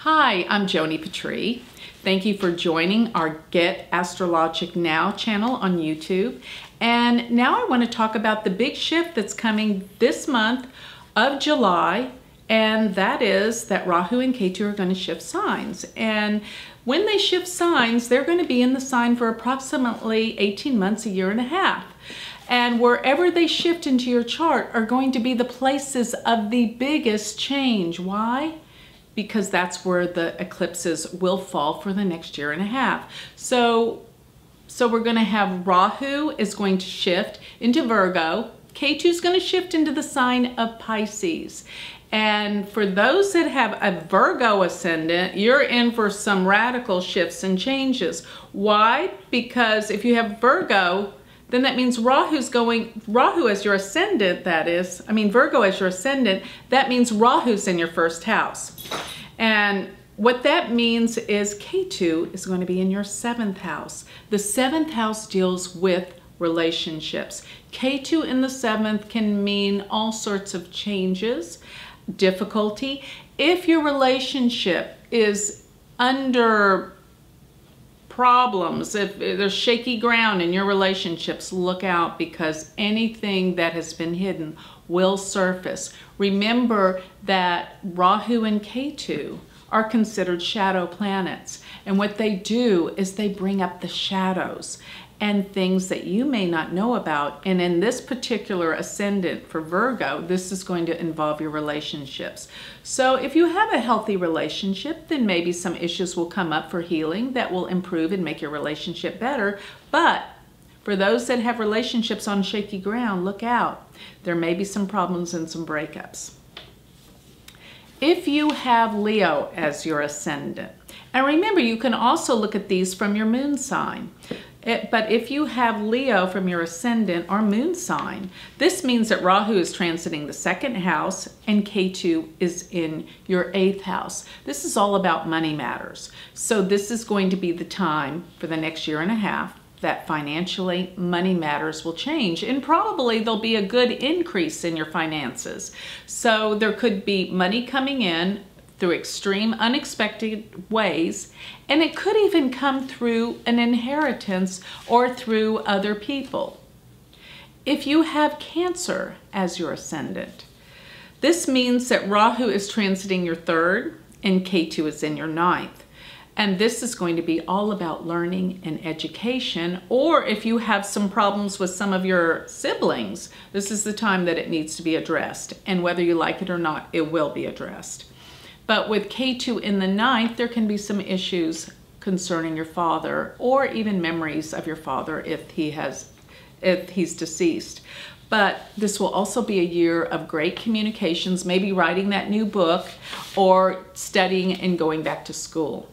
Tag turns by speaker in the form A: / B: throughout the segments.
A: Hi, I'm Joni Patry. Thank you for joining our Get Astrologic Now channel on YouTube. And now I want to talk about the big shift that's coming this month of July, and that is that Rahu and Ketu are going to shift signs. And when they shift signs, they're going to be in the sign for approximately 18 months, a year and a half. And wherever they shift into your chart are going to be the places of the biggest change. Why? Because that's where the eclipses will fall for the next year and a half. So we're going to have Rahu is going to shift into Virgo. Ketu is going to shift into the sign of Pisces. And for those that have a Virgo ascendant, you're in for some radical shifts and changes. Why? Because if you have Virgo, then that means Rahu as your ascendant, Virgo as your ascendant, that means Rahu's in your first house. And what that means is Ketu is going to be in your seventh house. The seventh house deals with relationships. Ketu in the seventh can mean all sorts of changes, difficulty. If your relationship is under problems, if there's shaky ground in your relationships, look out, because anything that has been hidden will surface. Remember that Rahu and Ketu are considered shadow planets, and what they do is they bring up the shadows and things that you may not know about. And in this particular ascendant for Virgo, this is going to involve your relationships. So if you have a healthy relationship, then maybe some issues will come up for healing that will improve and make your relationship better. But for those that have relationships on shaky ground, look out. There may be some problems and some breakups. If you have Leo as your ascendant, and remember, you can also look at these from your moon sign. But if you have Leo from your ascendant or moon sign, this means that Rahu is transiting the second house and Ketu is in your eighth house. This is all about money matters. So this is going to be the time for the next year and a half that financially money matters will change, and probably there'll be a good increase in your finances. So there could be money coming in through extreme unexpected ways, and it could even come through an inheritance or through other people. If you have Cancer as your ascendant, this means that Rahu is transiting your third and Ketu is in your ninth. And this is going to be all about learning and education, or if you have some problems with some of your siblings, this is the time that it needs to be addressed. And whether you like it or not, it will be addressed. But with Ketu in the ninth, there can be some issues concerning your father, or even memories of your father if he's deceased. But this will also be a year of great communications, maybe writing that new book or studying and going back to school.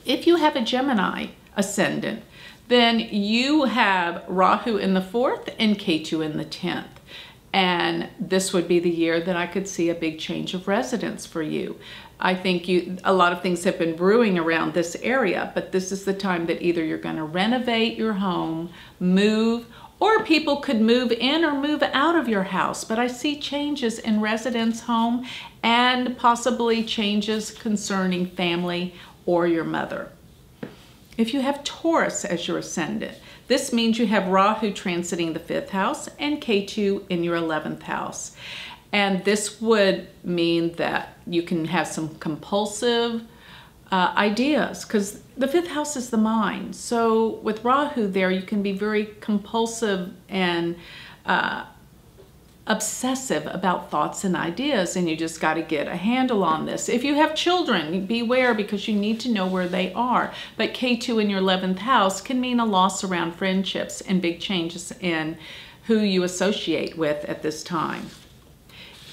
A: If you have a Gemini ascendant, then you have Rahu in the fourth and Ketu in the 10th. And this would be the year that I could see a big change of residence for you. I think a lot of things have been brewing around this area, but this is the time that either you're going to renovate your home, move, or people could move in or move out of your house. But I see changes in residence, home, and possibly changes concerning family or your mother. If you have Taurus as your ascendant, this means you have Rahu transiting the fifth house and Ketu in your 11th house. And this would mean that you can have some compulsive ideas, because the fifth house is the mind. So with Rahu there, you can be very compulsive and obsessive about thoughts and ideas, and you just got to get a handle on this. If you have children, beware, because you need to know where they are. But Ketu in your 11th house can mean a loss around friendships and big changes in who you associate with at this time.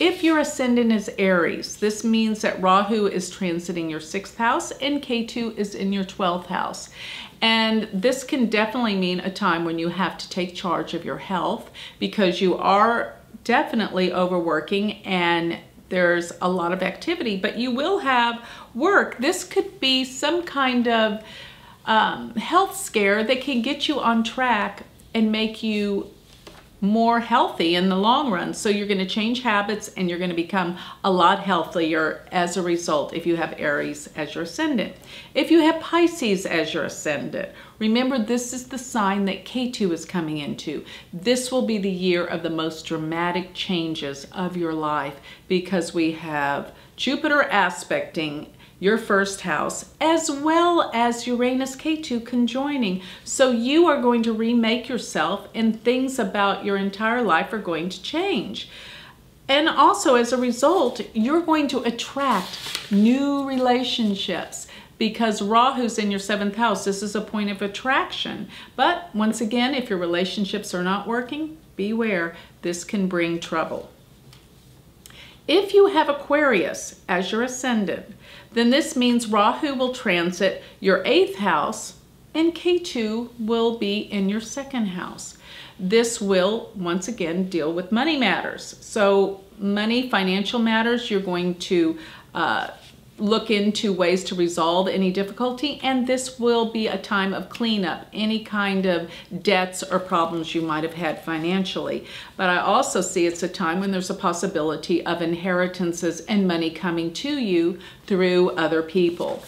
A: If your ascendant is Aries, this means that Rahu is transiting your 6th house and Ketu is in your 12th house. And this can definitely mean a time when you have to take charge of your health, because you are definitely overworking and there's a lot of activity, but you will have work. This could be some kind of health scare that can get you on track and make you more healthy in the long run. So you're going to change habits and you're going to become a lot healthier as a result if you have Aries as your ascendant. If you have Pisces as your ascendant, remember this is the sign that Ketu is coming into. This will be the year of the most dramatic changes of your life because we have Jupiter aspecting your first house, as well as Uranus-Ketu conjoining. So you are going to remake yourself and things about your entire life are going to change. And also as a result, you're going to attract new relationships because Rahu's in your 7th house. This is a point of attraction. But once again, if your relationships are not working, beware, this can bring trouble. If you have Aquarius as your ascendant, then this means Rahu will transit your 8th house and Ketu will be in your 2nd house. This will, once again, deal with money matters. So money, financial matters, you're going to look into ways to resolve any difficulty, and this will be a time of cleanup, any kind of debts or problems you might have had financially. But I also see it's a time when there's a possibility of inheritances and money coming to you through other people.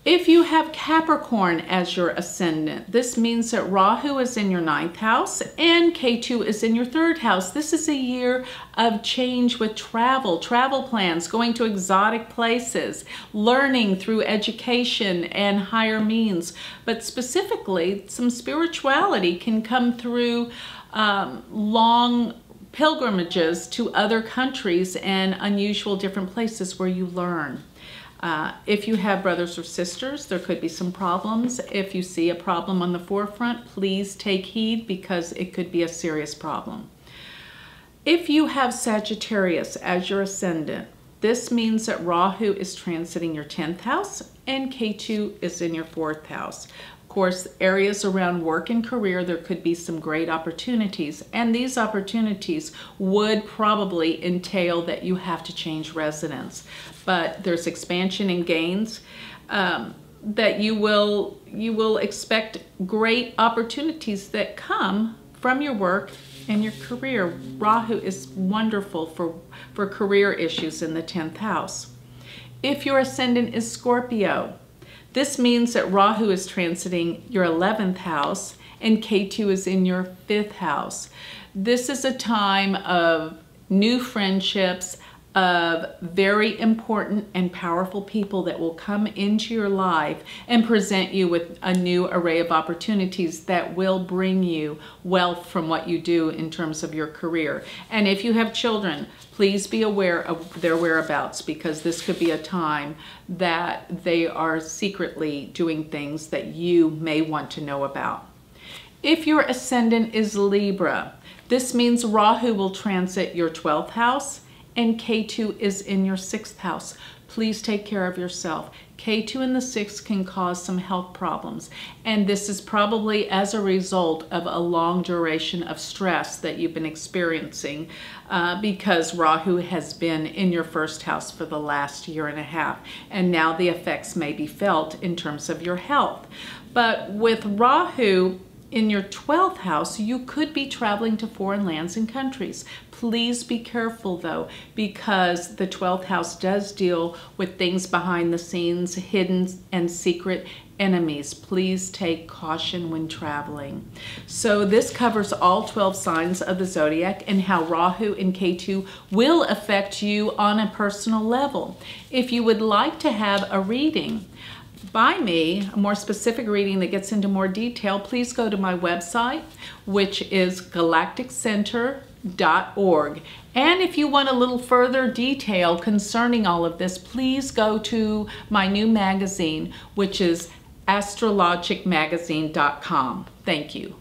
A: If you have Capricorn as your ascendant, this means that Rahu is in your 9th house and Ketu is in your 3rd house. This is a year of change with travel plans, going to exotic places, learning through education and higher means. But specifically, some spirituality can come through long pilgrimages to other countries and unusual different places where you learn. If you have brothers or sisters, there could be some problems. If you see a problem on the forefront, please take heed because it could be a serious problem. If you have Sagittarius as your ascendant, this means that Rahu is transiting your 10th house and Ketu is in your 4th house. Of course, areas around work and career, there could be some great opportunities, and these opportunities would probably entail that you have to change residence. But there's expansion and gains that you will expect great opportunities that come from your work and your career. Rahu is wonderful for career issues in the 10th house. If your ascendant is Scorpio, this means that Rahu is transiting your 11th house and Ketu is in your 5th house. This is a time of new friendships, of very important and powerful people that will come into your life and present you with a new array of opportunities that will bring you wealth from what you do in terms of your career. And if you have children, please be aware of their whereabouts because this could be a time that they are secretly doing things that you may want to know about. If your ascendant is Libra, this means Rahu will transit your 12th house and Ketu is in your 6th house. Please take care of yourself. Ketu in the 6th can cause some health problems, and this is probably as a result of a long duration of stress that you've been experiencing because Rahu has been in your 1st house for the last year and a half, and now the effects may be felt in terms of your health. But with Rahu in your 12th house, you could be traveling to foreign lands and countries. Please be careful though, because the 12th house does deal with things behind the scenes, hidden and secret enemies. Please take caution when traveling. So this covers all 12 signs of the zodiac and how Rahu and Ketu will affect you on a personal level. If you would like to have a reading by me, a more specific reading that gets into more detail, please go to my website, which is galacticcenter.org. And if you want a little further detail concerning all of this, please go to my new magazine, which is astrologicmagazine.com. Thank you.